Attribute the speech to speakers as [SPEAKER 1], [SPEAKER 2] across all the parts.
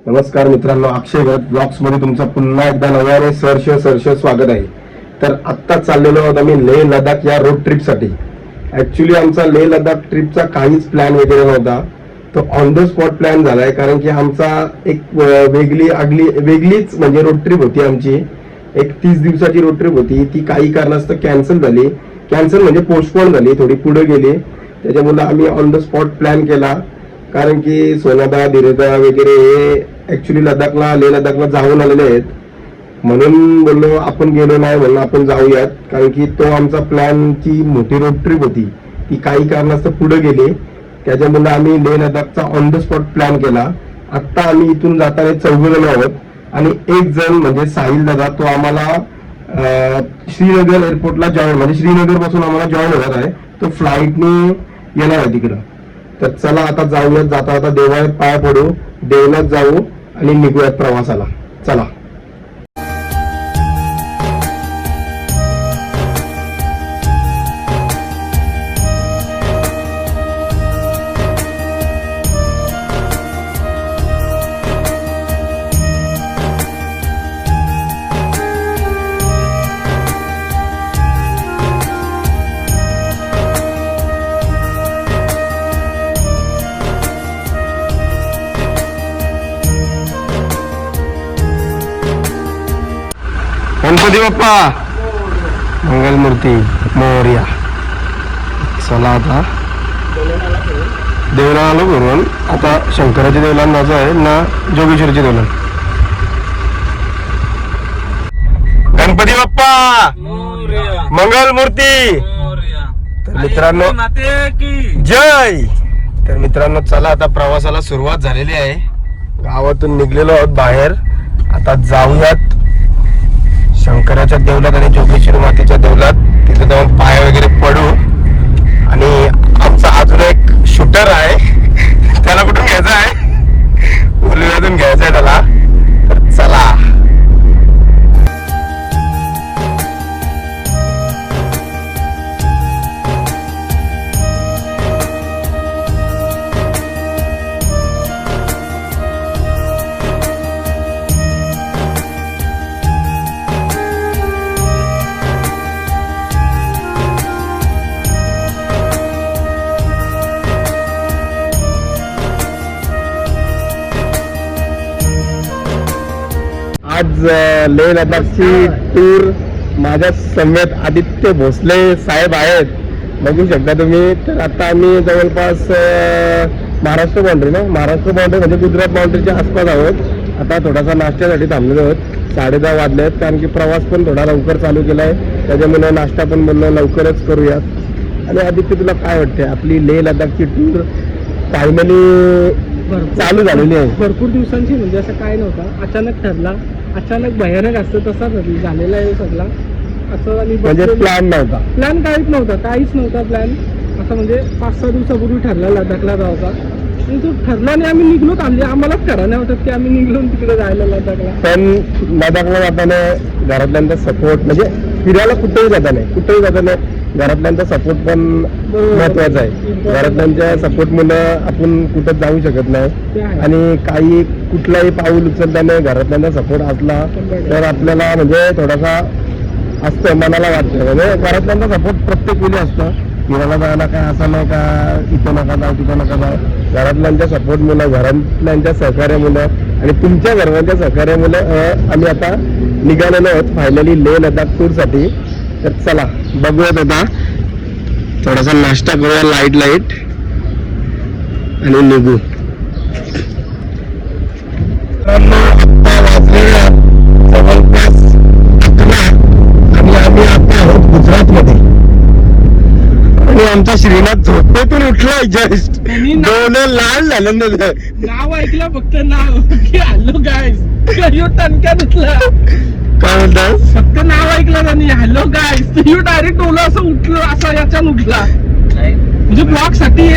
[SPEAKER 1] नमस्कार मित्रांनो, अक्षय भट ब्लॉग्स मध्ये तुमचं पुन्हा एकदा नव्याने सहर्ष स्वागत आहे. तर आत्ता चाललेलो आहोत आम्ही लेह लडाख या रोड ट्रिप साठी. ऍक्च्युली आमचा लेह लडाख ट्रिपचा काहीच प्लॅन वगैरे नव्हता. तो ऑन द स्पॉट प्लॅन झालाय, कारण की आमचा एक वेगळीच म्हणजे रोड ट्रिप होती आमची. एक 30 दिवसाची रोड ट्रिप होती. ती काही कारणास्तव कॅन्सल झाली. कॅन्सल म्हणजे पोस्टपोन झाली, थोडी पुढे गेली. त्याच्यामुळे आम्ही ऑन द स्पॉट प्लॅन केला, कारण की सोनादा धीरेदा वगैरे हे ऍक्च्युली लेह लडाखला जाऊन आलेले आहेत. म्हणून बोललो आपण गेलो नाही, म्हणून आपण जाऊयात. कारण की तो आमचा प्लॅनची मोठी रोड ट्रिप होती, ती काही कारणास्तव पुढे गेली. त्याच्यामुळे आम्ही Leh लडाखचा on the spot plan केला. आत्ता आम्ही इथून जाताना 4 जण आहोत आणि एक जण म्हणजे साहिल दादा, तो आम्हाला श्रीनगर एअरपोर्टला जॉईन म्हणजे श्रीनगर पासून आम्हाला जॉईन होणार आहे. तो फ्लाईटने येणार आहे तिकडं. तर चला आता जाऊयात. जाता देवाळ्यात पाया पडू, देवळात जाऊ आणि निघूयात प्रवासाला. चला. गणपती बाप्पा मंगलमूर्ती मोरया. चला आता देवला आलो करून. आता शंकराच्या देवला जायचं आहे ना जोगेश्वरच्या देवला. गणपती बाप्पा मंगलमूर्ती. तर मित्रांनो जय. तर मित्रांनो चला आता प्रवासाला सुरुवात झालेली आहे. गावातून निघलेलो आहोत बाहेर. आता जाऊयात शंकराच्या देवलात आणि जोगेश्वरी मातेच्या देवलात. तिथे जाऊन पाय वगैरे पडू. आणि आमचा अजून एक शूटर आहे, त्याला कुठून घ्यायचा आहे, उलव्यातून घ्यायचा आहे त्याला. तर चला. आज लेह लडाखची टूर माझ्या समेत आदित्य भोसले साहेब आहेत, बघू शकता तुम्ही. तर आता आम्ही जवळपास महाराष्ट्र बाउंड्री म्हणजे गुजरात बाउंड्रीच्या आसपास आहोत. आता थोडासा नाश्त्यासाठी थांबलेलो आहोत. 10:30 वाजले आहेत, कारण की प्रवास पण थोडा लवकर चालू केलाय. त्याच्यामुळे नाश्ता पण बोललो लवकरच करूयात. आणि आदित्य तुला काय वाटते, आपली लेह लडाखची टूर फायनली चालू झालेली आहे?
[SPEAKER 2] भरपूर दिवसांची, म्हणजे असं काय नव्हतं, अचानक ठरला. अचानक भयानक असतं तसा झालेला आहे सगळा. असं आणि
[SPEAKER 1] म्हणजे प्लॅन
[SPEAKER 2] काहीच नव्हता प्लॅन. असं म्हणजे 5-6 दिवसापूर्वी ठरला लडाखला जायचा. आणि तो ठरला आणि आम्ही निघलो. आम्हालाच करा नाही वाटत की आम्ही निघलो तिकडे जायला लडाखला.
[SPEAKER 1] पण लडाखला जाताना घरातल्यांचा सपोर्ट, म्हणजे फिरायला कुठेही जाताना घरातल्यांचा सपोर्ट पण महत्वाचा आहे. घरातल्यांच्या सपोर्टमुळे आपण कुठं जाऊ शकत नाही. आणि काही कुठलाही पाऊल उचलताना घरातल्यांचा सपोर्ट असला तर आपल्याला म्हणजे थोडासा असतं, मनाला वाटतं. म्हणजे घरातल्यांचा सपोर्ट प्रत्येक वेळी असतं. फिरायला जायला काय असं नाही का इथं नका जाऊ तिथं नका जाऊ. घरातल्यांच्या सपोर्टमुळे, घरातल्यांच्या सहकार्यामुळे आणि तुमच्या घरातल्या सहकार्यामुळे आम्ही आता निघालेलो आहोत फायनली लेह लडाख टूरसाठी. तर चला बघूयात. आता थोडासा नाश्ता करूया लाईट आणि निघू. आता वाजले जवळपास 11 आणि आम्ही आता आहोत गुजरातमध्ये. आणि आमचा श्रीनाथ झोपेतून उठला जस्ट. डोळे लाल झालं.
[SPEAKER 2] नाव ऐकलं फक्त नाव की हॅलो गाईज, टणक्या धुतला.
[SPEAKER 1] काय म्हणतात,
[SPEAKER 2] फक्त नाव ऐकलं त्यांनी हॅलो गाईज, यू डायरेक्ट ओला असं उठलं, असं याच्यानं उठला. म्हणजे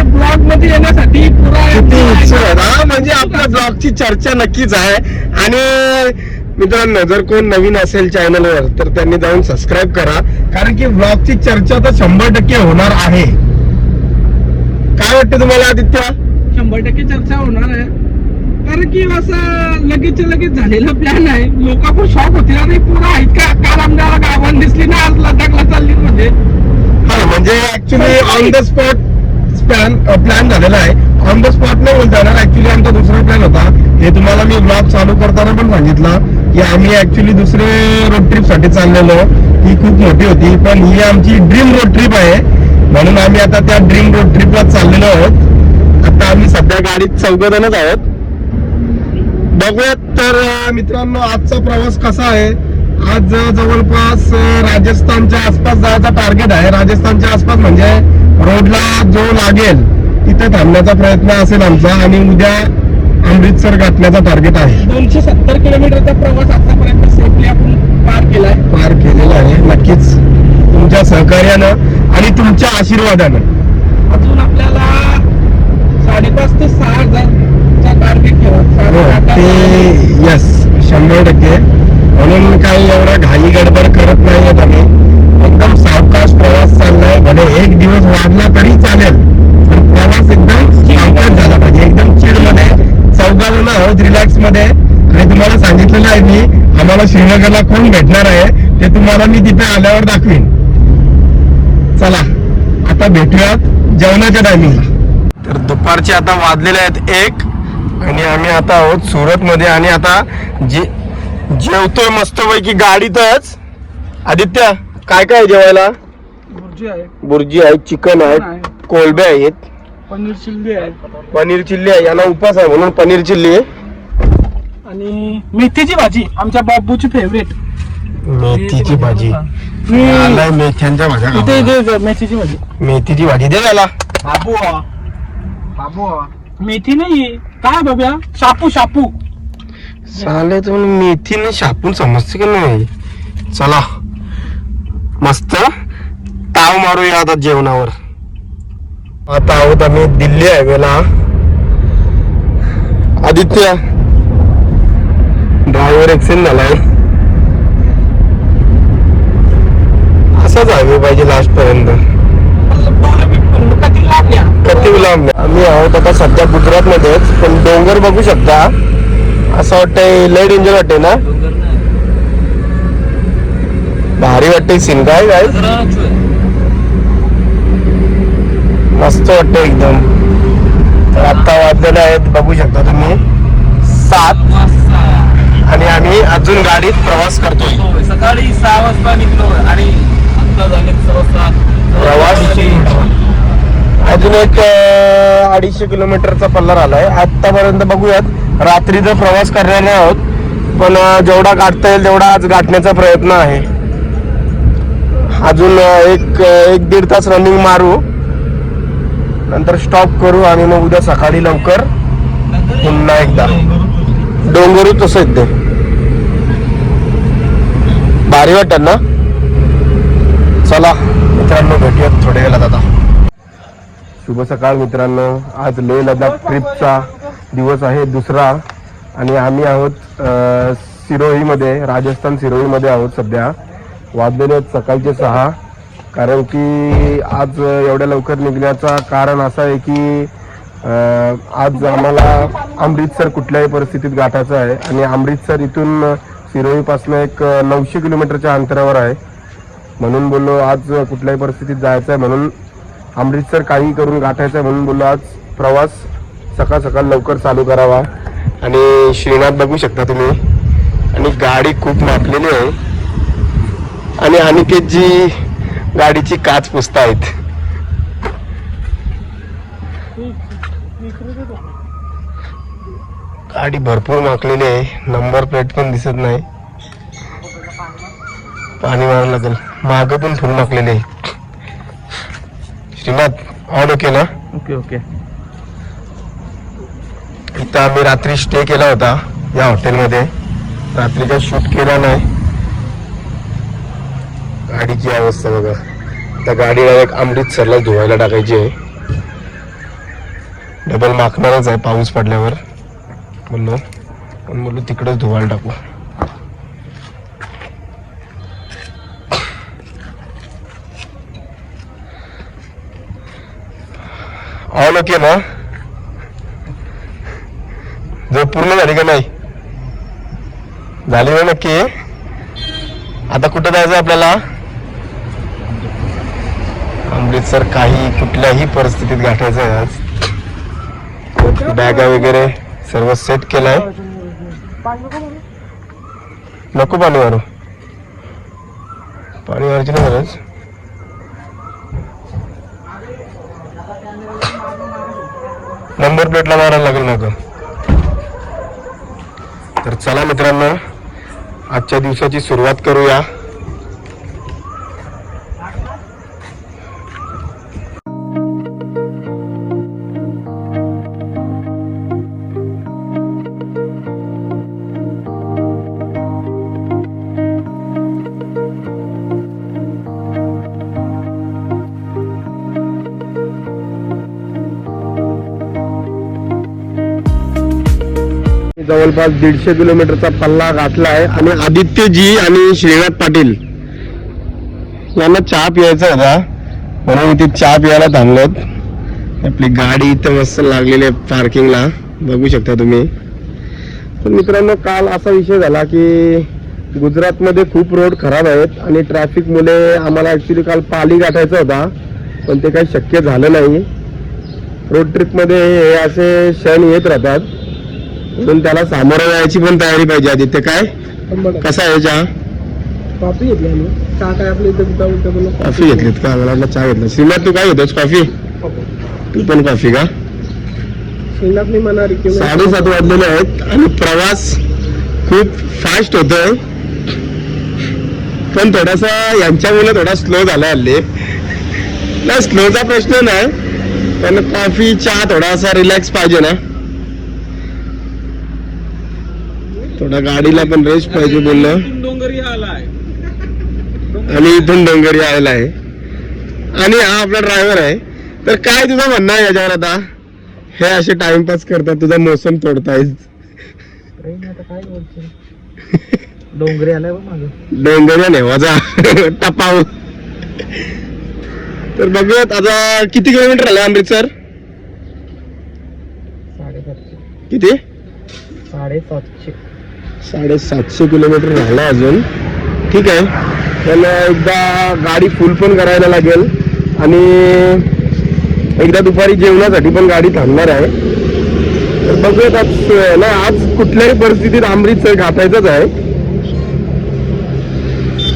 [SPEAKER 2] ब्लॉग मध्ये येण्यासाठी पुरा
[SPEAKER 1] किती उत्सुक आहे. म्हणजे आपल्या ब्लॉगची चर्चा नक्कीच आहे. आणि मित्रांनो, जर कोण नवीन असेल चॅनलवर तर त्यांनी जाऊन सबस्क्राईब करा, कारण की ब्लॉगची चर्चा तर 100% होणार आहे. काय वाटतं तुम्हाला आदित्य?
[SPEAKER 2] 100% चर्चा होणार आहे. कारण की असं लगेच लगेच झालेला प्लॅन आहे. लोक पण शॉक होतील आणि पुरा आहेत का काल आमच्या गावात दिसली ना आज लडाखला चालली म्हणजे.
[SPEAKER 1] हा म्हणजे actually on the spot plan झालेला आहे. ऑन द स्पॉट नाही बोलता येणार, ऍक्च्युली आमचा दुसरा प्लॅन होता. हे तुम्हाला मी ब्लॉग चालू करताना पण सांगितलं की आम्ही ऍक्च्युली दुसरे रोड ट्रिप साठी चाललेलो. ही खूप मोठी होती, पण ही आमची ड्रीम रोड ट्रिप आहे. म्हणून आम्ही आता त्या ड्रीम रोड ट्रिपला चाललेलो आहोत. आता आम्ही सध्या गाडीत 4 जणच आहोत. बघूयात तर मित्रांनो आजचा प्रवास कसा आहे. आज जवळपास राजस्थानच्या आसपास जायचा टार्गेट आहे. राजस्थानच्या आसपास म्हणजे रोडला जो लागेल तिथे थांबण्याचा प्रयत्न असेल आमचा, आणि उद्या अमृतसर गाठण्याचा टार्गेट आहे.
[SPEAKER 2] 270 किलोमीटरचा प्रवास आतापर्यंत सेफली आपण पार केलेला आहे.
[SPEAKER 1] नक्कीच तुमच्या सहकार्यानं आणि तुमच्या आशीर्वादानं.
[SPEAKER 2] अजून आपल्याला 5.5 ते 6,000चा टार्गेट ठेवा.
[SPEAKER 1] ते यस 100%. म्हणून काही एवढा घाई गडबड करत नाहीयेत आम्ही. एकदम सावकाश प्रवास चाललाय. भले एक दिवस वाढला तरी चालेल, पण प्रवास एकदम सावकाश झाला पाहिजे, एकदम चिड मध्ये. 4 जण आहोत रिलॅक्स मध्ये. आणि तुम्हाला सांगितलेलं आहे मी, आम्हाला श्रीनगरला कोण भेटणार आहे ते तुम्हाला मी तिथे आल्यावर दाखवीन. चला आता भेटूयात जेवणाच्या टायमिंगला. तर दुपारचे आता वाजलेले आहेत 1 आणि आम्ही आता आहोत सुरत मध्ये. आणि आता जेवतोय मस्तपैकी गाडीतच. आदित्य काय काय जेवायला? बुर्जी आहे, चिकन आहे, कोळबे आहेत,
[SPEAKER 2] पनीर चिल्ली आहे.
[SPEAKER 1] पनीर चिल्ली आहे. यांना उपास आहे म्हणून पनीर चिल्ली आहे.
[SPEAKER 2] आणि मेथीची भाजी आमच्या बाबूची फेवरेट.
[SPEAKER 1] मेथीची भाजी. मेथ्यांच्या भाज्या
[SPEAKER 2] मेथीची भाजी.
[SPEAKER 1] मेथीची भाजी दे त्याला.
[SPEAKER 2] बाबू मेथी नाही काय बाब्या, शापू.
[SPEAKER 1] चालेल तर मेथीने शापून समजते का नाही. चला मस्त ताव मारूया आता जेवणावर. आता आहोत आम्ही दिल्ली हायवेला. आदित्य ड्रायव्हर एक्सिडेंट झालाय. असाच हायवे पाहिजे लास्ट पर्यंत. किती लांब. आम्ही आहोत आता सध्या गुजरात मध्येच, पण डोंगर बघू शकता. असं वाटतंय लय डेंजर वाटतंय ना. भारी वाटतंय सीन. काय मस्त वाटतंय एकदम. तर आता वाजलेले आहेत बघू शकता तुम्ही 7 आणि आम्ही अजून गाडीत प्रवास करतोय.
[SPEAKER 2] सकाळी 6 वाजता निघलो आणि आता झाले 6:30.
[SPEAKER 1] प्रवास अजून एक 250 किलोमीटरचा पल्ला राहिलाय आतापर्यंत. बघूयात रात्रीचा प्रवास करणार नाही आहोत, पण जेवढा गाठता येईल तेवढा आज गाठण्याचा प्रयत्न आहे. अजून एक 1-1.5 तास रनिंग मारू, नंतर स्टॉप करू आणि मग उद्या सकाळी लवकर पुन्हा एकदा. डोंगरू तसं येते भारी वाटत ना. चला मित्रांनो भेटूयात थोड्या वेळात आता. शुभ सकाळ मित्रांनो. आज लेह लडाख ट्रिपचा दिवस आहे दुसरा आणि आम्ही आहोत सिरोहीमध्ये, राजस्थान सिरोहीमध्ये आहोत सध्या. वाजलेले आहेत सकाळचे 6. कारण की आज एवढ्या लवकर निघण्याचा कारण असं आहे की आज आम्हाला अमृतसर कुठल्याही परिस्थितीत गाठायचं आहे. आणि अमृतसर इथून सिरोहीपासून एक 900 किलोमीटरच्या अंतरावर आहे. म्हणून बोललो आज कुठल्याही परिस्थितीत जायचं आहे, म्हणून अमृतसर काही करून गाठायचं आहे. म्हणून बोललो आज प्रवास सकाळ सकाळ लवकर चालू करावा. आणि श्रीनाथ बघू शकता तुम्ही. आणि गाडी खूप माखलेली आहे आणि अनिकेतजी गाडीची काच पुसतायत. गाडी भरपूर माखलेली आहे. नंबर प्लेट पण दिसत नाही. पाणी मारायला लागेल. मागं पण फुल माखलेली आहे. श्रीनाथ ऑन ओके ना.
[SPEAKER 2] ओके.
[SPEAKER 1] इथं आम्ही रात्री स्टे केला होता या हॉटेलमध्ये. रात्रीचा शूट केला नाही. गाडीची अवस्था बघा. त्या गाडीला एक अमृतसरला धुवायला टाकायची आहे. डबल माखणारच आहे पाऊस पडल्यावर. बोललो तिकडेच धुवायला टाकू. ऑन ओके ना. झोप पूर्ण झाली का नाही? झाली ना नक्की. आता कुठं जायचं आपल्याला? अमृतसर काही कुठल्याही परिस्थितीत गाठायचं आहे आज. बॅगा वगैरे सर्व सेट केलाय. नको पाणी मारू, पाणी मारायची नाही गरज. नंबर प्लेटला मारायला लागेल नको. तर चला मित्रांनो, आजच्या दिवसाची सुरुवात करूया. जवळपास 150 किलोमीटरचा पल्ला गाठला आहे आणि आदित्यजी आणि श्रीनाथ पाटील यांना चहा प्यायचा होता म्हणून इथे चहा प्यायला थांबलोत. आपली गाडी इथं मस्त लागलेली आहे पार्किंगला, बघू शकता तुम्ही. पण मित्रांनो, काल असा विषय झाला की गुजरातमध्ये खूप रोड खराब आहेत आणि ट्रॅफिक मुळे आम्हाला ऍक्च्युली काल पाली गाठायचा होता, पण ते काही शक्य झालं नाही. रोड ट्रिपमध्ये हे असे क्षण येत राहतात, म्हणून त्याला सामोरं जायची पण तयारी पाहिजे. आदित्य काय कसा आहे चहा?
[SPEAKER 2] कॉफी घेतली आम्ही. चहा काय आपल्या इथं
[SPEAKER 1] कॉफी घेतलीत का? मला वाटलं चहा घेतला. श्रीनाथ तू काय घेतोस? कॉफी? तू पण कॉफी का?
[SPEAKER 2] श्रीनाथ मी म्हणा
[SPEAKER 1] 7:30 वाजलेले आहेत आणि प्रवास खूप फास्ट होतोय, पण थोडासा यांच्यामुळे थोडा स्लो झाला हल्ली. नाही, स्लोचा प्रश्न नाही, पण कॉफी चहा थोडासा रिलॅक्स पाहिजे ना, थोडा गाडीला पण रेस्ट पाहिजे बोललं.
[SPEAKER 2] डोंगरी आलाय
[SPEAKER 1] आणि इथून डोंगरी आलेला आहे आणि हा आपला ड्रायव्हर आहे. तर काय तुझं म्हणणं आहे याच्यावर? आता हे असे टाइमपास करतात, तुझा मोसम तोडतायस.
[SPEAKER 2] काय बोलतो? डोंगरी आलाय मागे.
[SPEAKER 1] डोंगरी नाही माझा टपाव. तर बघूयात आता किती किलोमीटर आलं अमृतसर?
[SPEAKER 2] 750.
[SPEAKER 1] किती?
[SPEAKER 2] 750.
[SPEAKER 1] 750 किलोमीटर राहिला अजून. ठीक आहे, पण एकदा गाडी फुल पण करायला लागेल आणि एकदा दुपारी जेवणासाठी पण गाडी थांबणार आहे. तर बघूयात आज कुठल्याही परिस्थितीत अमृतसर गाठायचंच आहे.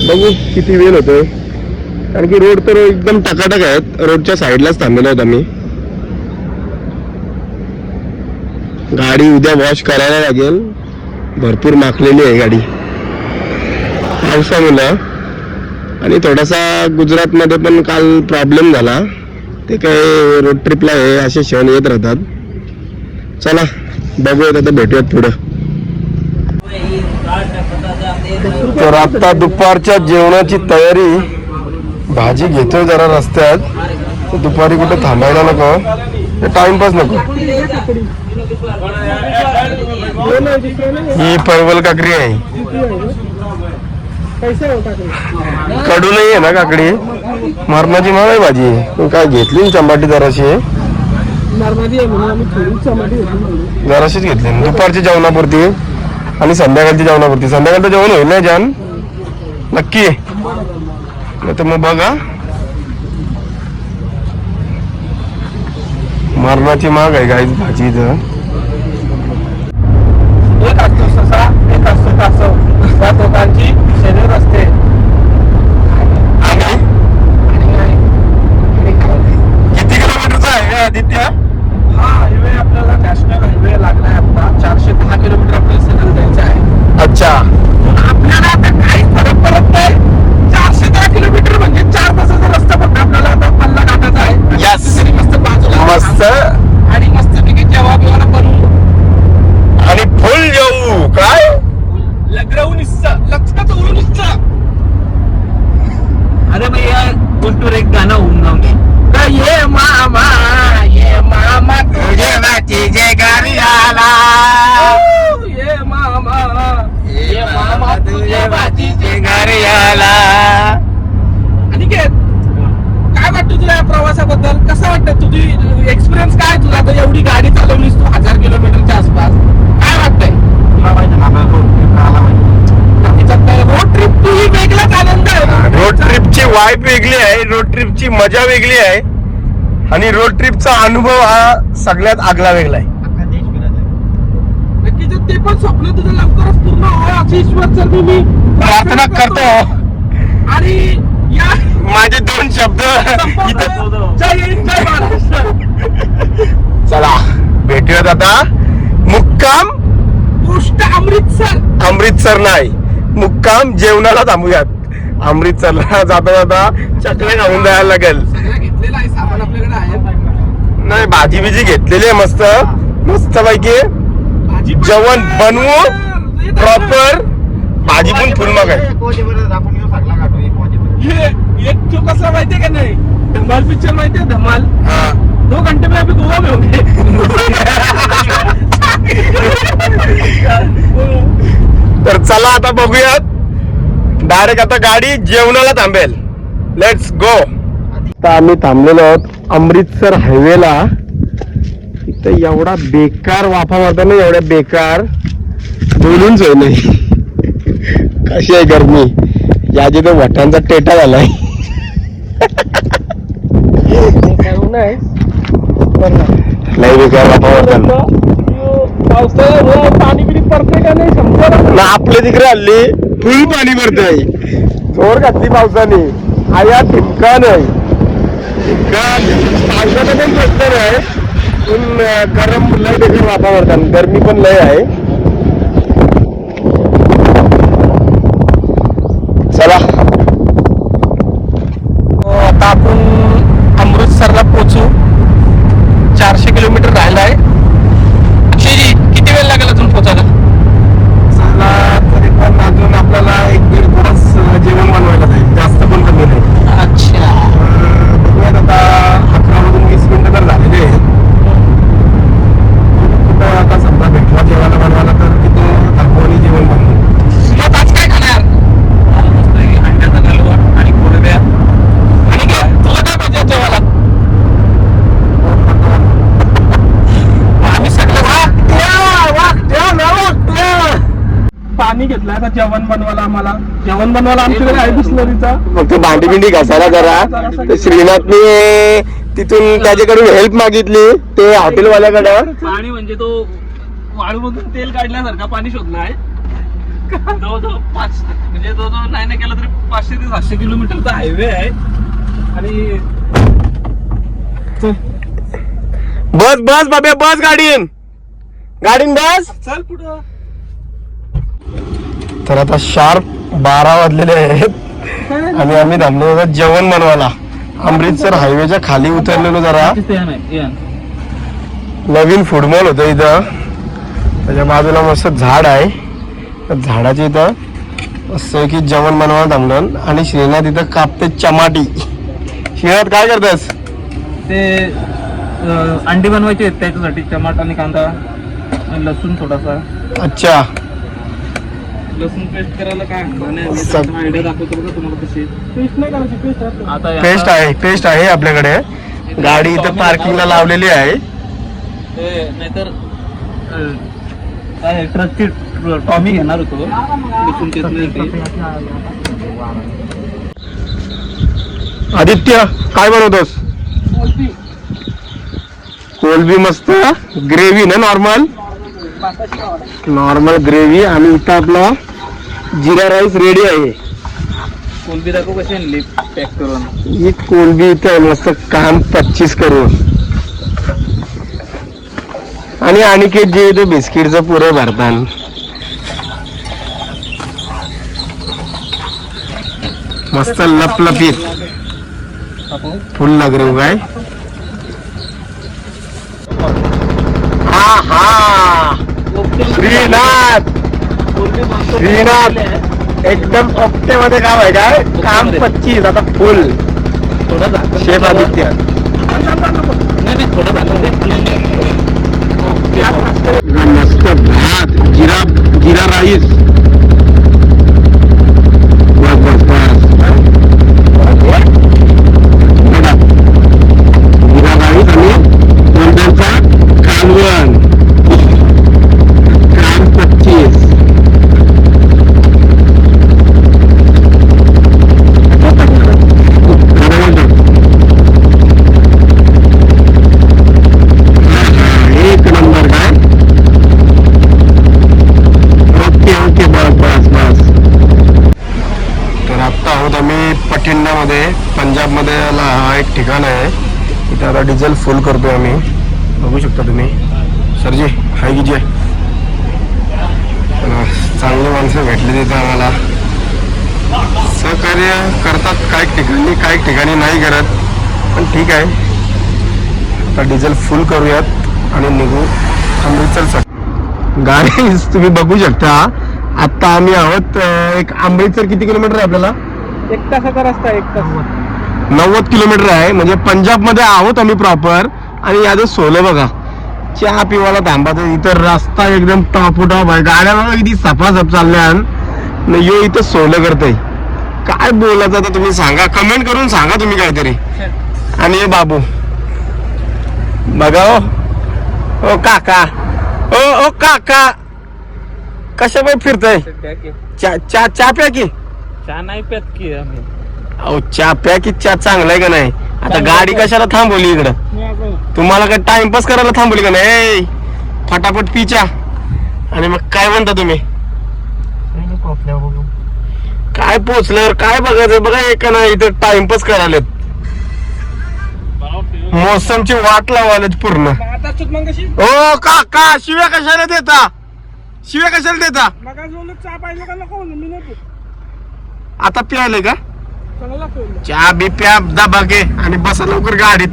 [SPEAKER 1] बघू किती वेळ होतोय, कारण की रोड तर एकदम टकाटक आहेत. रोडच्या साईडलाच थांबलेलो आहोत आम्ही. गाडी उद्या वॉश करायला लागेल, भरपूर माखलेली आहे गाडी पावसामुळं. आणि थोडासा गुजरातमध्ये पण काल प्रॉब्लेम झाला, ते काय रोड ट्रिपला आहे असे क्षण येत राहतात. चला बघूयात, आता भेटूयात पुढं. तर आता दुपारच्या जेवणाची तयारी. भाजी घेतोय जरा रस्त्यात, दुपारी कुठे थांबायला नको, टाइमपास नको. ही परवल काकडी आहे. कडू नाही आहे ना काकडी? मरणाची माग आहे भाजी. तू काय घेतली चंबाटी? जराशी जराशीच घेतली दुपारच्या जेवणापुरती आणि संध्याकाळच्या जेवणापुरती. संध्याकाळचं जेवण होईल ना जान? नक्की? नाही तर मग बघा, मरणाची माग आहे गाईच भाजीचं.
[SPEAKER 2] एक असतो ससा, एक असतो कासव. त्या दोघांची शरीर असते.
[SPEAKER 1] किती किलोमीटरचा आहे आदित्य?
[SPEAKER 2] हा हायवे आपल्याला नॅशनल हायवे लागलाय. आता 410 किलोमीटर आपल्याला सगळं जायचं आहे.
[SPEAKER 1] अच्छा,
[SPEAKER 2] आपल्याला आता काही फरक पडत नाही. 410 किलोमीटर म्हणजे 4 तासाचा रस्ता फक्त आपल्याला आता पल्ला गाठायचा आहे.
[SPEAKER 1] Yes.
[SPEAKER 2] तरी मस्त बाजूला
[SPEAKER 1] मस्त
[SPEAKER 2] आणि मस्तपैकी जेव्हा बिवाला बनवू
[SPEAKER 1] आणि फुल जेवू. काय
[SPEAKER 2] लग्न लक्षात उडून इच्छा. अरे भैया गुंटूर एक गाणं होऊन जाऊन ये मामा तुझे बाचीचे घरी आला. ये मामा तुझे बाचीचे घरी आला. आणि काय वाटतं तुझ्या प्रवासाबद्दल. कसं वाटतं तुझी एक्सपिरियन्स काय तुझा? आता एवढी गाडी चालवलीस तू 1000 किलोमीटरच्या आसपास, काय वाटतंय? रोड ट्रिप तू ही वेगळाच आनंद आहे.
[SPEAKER 1] रोड ट्रिपची वाईब वेगळी आहे, रोड ट्रिपची मजा वेगळी आहे आणि रोड ट्रिपचा अनुभव हा सगळ्यात आगळा वेगळा आहे.
[SPEAKER 2] नक्कीच ते पण स्वप्न तुझं लवकरच पूर्ण व्हावं अशी ईश्वर चरणी मी
[SPEAKER 1] प्रार्थना करतो.
[SPEAKER 2] आणि या
[SPEAKER 1] माझे 2 शब्द इथं.
[SPEAKER 2] जय हिंद, जय महाराष्ट्र.
[SPEAKER 1] चला भेटूयात आता. मुक्काम
[SPEAKER 2] गोष्ट अमृतसर.
[SPEAKER 1] अमृतसर नाही, मुक्काम जेवणाला थांबूयात. अमृतसरला जाता जाता चकल्या खाऊन जायला लागेल.
[SPEAKER 2] सगळं घेतलेलं आहे, सामान आपल्याकडे आहे.
[SPEAKER 1] नाही भाजी बिजी घेतलेली आहे मस्त मस्त पैकी.
[SPEAKER 2] भाजी पण
[SPEAKER 1] जेवण
[SPEAKER 2] आहे.
[SPEAKER 1] बनवू प्रॉपर. भाजी पण फुल मग आहे.
[SPEAKER 2] ये एक तो कसं माहितीये का नाही, धमाल पिक्चर माहितीये धमाल. 2 घंटे में अभी गोवा में होंगे.
[SPEAKER 1] तर चला आता बघूयात. डायरेक्ट आता गाडी जेवणाला थांबेल. Let's go. आता आम्ही थांबलेलो आहोत अमृतसर हायवेला. इथं एवढा बेकार वाफा मारता ना, एवढ्या बेकार बोलून सोय नाही. कशी आहे गरमी. याची तो वटांचा टेटा झालाय. लय बेकार वाफा मारताना.
[SPEAKER 2] पावसाळ्यात पाणी बिणी पडतंय का नाही समजा
[SPEAKER 1] ना आपल्या तिकडे हल्ली फुल पाणी भरतंय. जोर घातली पावसाने. आया ठिपका नाही. पावसाचं काही प्रश्न नाही, पण गरम लय देखील वाफा मारताना. गरमी पण लय आहे. चला
[SPEAKER 2] आता आपण अमृतसरला पोहोचू. 400 किलोमीटर राहिला आहे. अक्षयजी किती वेळ लागेल अजून पोहोचायला?
[SPEAKER 1] चला तरी पण अजून आपल्याला 1-1.5 तास जेवण बनवायला जाईल. जास्त पण कमी नाही.
[SPEAKER 2] अच्छा,
[SPEAKER 1] बघूयात आता. 11 वाजून 20 मिनिटं तर झालेले आहेत. कुठं आता समजा भेटला जेवायला बनवायला तर तिथं थांबवणी जेवण बनवू.
[SPEAKER 2] मग आज काय खाणार? अंड्याचा हलवा आणि कोळंब्या. आणि काय तुला काय पाहिजे जेवायला? आम्ही सगळं पाणी घेतलं आता जेवण बनवायला. आम्हाला जेवण बनवायला आमच्याकडे आहे बिस्लरीचा.
[SPEAKER 1] मग ते भांडी बिंडी घासायला जरा तर श्रीनाथने तिथून त्याच्याकडून हेल्प मागितली ते हॉटेलवाल्याकडं.
[SPEAKER 2] पाणी म्हणजे तो वाळूमधून तेल काढल्यासारखा पाणी शोधला आहे. जवळजवळ 5 म्हणजे जवळजवळ नाही केलं तरी 500 ते 700 किलोमीटरचा हायवे आहे. आणि
[SPEAKER 1] बस बस बाबा बस गाडीन बस.
[SPEAKER 2] चल पुढं.
[SPEAKER 1] तर आता शार्प 12 वाजलेले आहेत आणि आम्ही थांबलो होतो जेवण बनवायला. अमृतसर हायवेच्या खाली उतरलेलो. जरा नवीन फूड मॉल होतं इथं. त्याच्या बाजूला मस्त झाड आहे. त्या झाडाच्या इथं असं की जेवण बनवायला थांबलं. आणि श्रीनाथ इथं कापते चमाटी. श्रीनाथ काय करतेस?
[SPEAKER 2] ते अंडी बनवायची आहेत त्याच्यासाठी टमाटा आणि कांदा आणि लसूण थोडासा.
[SPEAKER 1] अच्छा,
[SPEAKER 2] लसूण पेस्ट करायला काय
[SPEAKER 1] सब-
[SPEAKER 2] आयडिया दाखवतो बघा तुम्हाला कशी. पेस्ट नाही करायची, पेस्ट आता
[SPEAKER 1] पेस्ट आहे आपल्याकडे. गाडी इथं पार्किंगला लावलेली आहे.
[SPEAKER 2] नाहीतर काय ट्रकची टॉमी घेणार होतो लसूण पेस्ट.
[SPEAKER 1] आदित्य काय बनवतोस? कोलबी मस्त ग्रेव्ही ना, नॉर्मल ग्रेव्ही. आणि इथं आपला जिरा राईस रेडी आहे.
[SPEAKER 2] कोलबी दाखव कशी आणली पॅक करून.
[SPEAKER 1] ही कोलबी इथं आहे मस्त काम 25 करून. आणि अनिकेत जे इथं बिस्किटचं पुरं भरतान. मस्त लपलपीत फुल लग रहे हो काय. हा श्रीनाथ एकदम ओके मध्ये काम आहे काय. काम 25 आता फुल. शेफ आदित्य. मस्त भात जिरा राईस. बस हा एक ठिकाण आहे, इथे आता डिझेल फुल करतोय आम्ही, बघू शकता तुम्ही. सरजी हाय की जे चांगली माणसं भेटली तिथे आम्हाला, सहकार्य करतात काही ठिकाणी नाही करत, पण ठीक आहे. आता डिझेल फुल करूयात आणि निघू अमृतसरसाठी. गाडी तुम्ही बघू शकता. आता आम्ही आहोत एक अमृतसर किती किलोमीटर आहे आपल्याला?
[SPEAKER 2] 1 तासाचा रस्ता आहे, 1 तास
[SPEAKER 1] 90 किलोमीटर आहे, म्हणजे पंजाब मध्ये आहोत आम्ही प्रॉपर. आणि याचं सोलं बघा, चहा पिवायला थांबायचं इथं, रस्ता एकदम टॉप आहे, गाड्या बघा किती सफासफ चालल्या. यो इथं सोलं करतय, काय बोलायचं आता तुम्ही सांगा, कमेंट करून सांगा तुम्ही काहीतरी. आणि हे बाबू बघा, ओ काका, ओ काका कशा पण फिरताय? चहा प्या की?
[SPEAKER 2] चहा नाही पेत की आम्ही.
[SPEAKER 1] अहो चहा प्या की, चहा चांगला आहे का नाही? आता गाडी कशाला थांबवली इकडं? तुम्हाला काय टाइमपास करायला थांबवली का नाही? फटाफट पी चहा. आणि मग काय म्हणता तुम्ही? काय पोचल्यावर काय बघायचं बघा, एका ना इथं टाइमपास करायलेत, मोसमची वाट लावालेत पूर्ण. ओ काका, शिव्या कशाला देता? शिव्या कशाला देता?
[SPEAKER 2] चहा पाहिजे का नको? मी नाही
[SPEAKER 1] आता प्यायले का?
[SPEAKER 2] चांगला
[SPEAKER 1] चहा बी प्या दबा के आणि बसा लवकर गाडीत.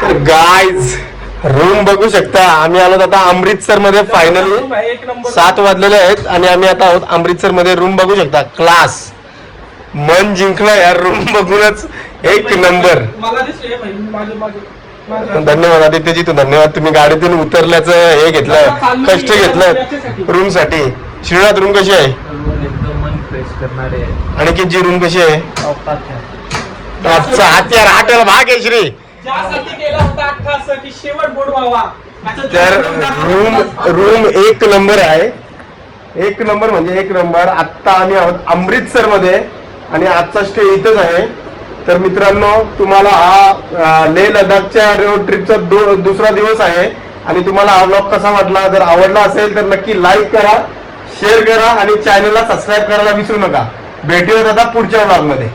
[SPEAKER 1] तर गाईज रूम बघू शकता, आम्ही आलो आता अमृतसर मध्ये. फायनली 7 वाजलेले आहेत आणि आम्ही आता आहोत अमृतसर मध्ये. रूम बघू शकता, क्लास, मन जिंकलं यार रूम बघूनच, एक नंबर. धन्यवाद आदित्यजी, तू धन्यवाद. तुम्ही गाडीतून उतरल्याचं हे घेतलं, कष्ट घेतलं रूम साठी. श्रीनाथ रूम कशी आहे? आणि किती रूम कशी आहे? हॉटेल भाग आहे श्री. तर रूम एक नंबर आहे, एक नंबर म्हणजे एक नंबर. आत्ता आम्ही आहोत अमृतसर मध्ये आणि आजचा स्टे इथंच आहे. तर मित्रांनो, तुम्हाला हा लेह लडाखच्या रोड ट्रिपचा दुसरा दिवस आहे. आणि तुम्हाला हा व्लॉग कसा वाटला? जर आवडला असेल तर नक्की लाईक करा, शेअर करा आणि चॅनलला सबस्क्राईब करायला विसरू नका. भेटूयात आता पुढच्या व्लॉग मध्ये.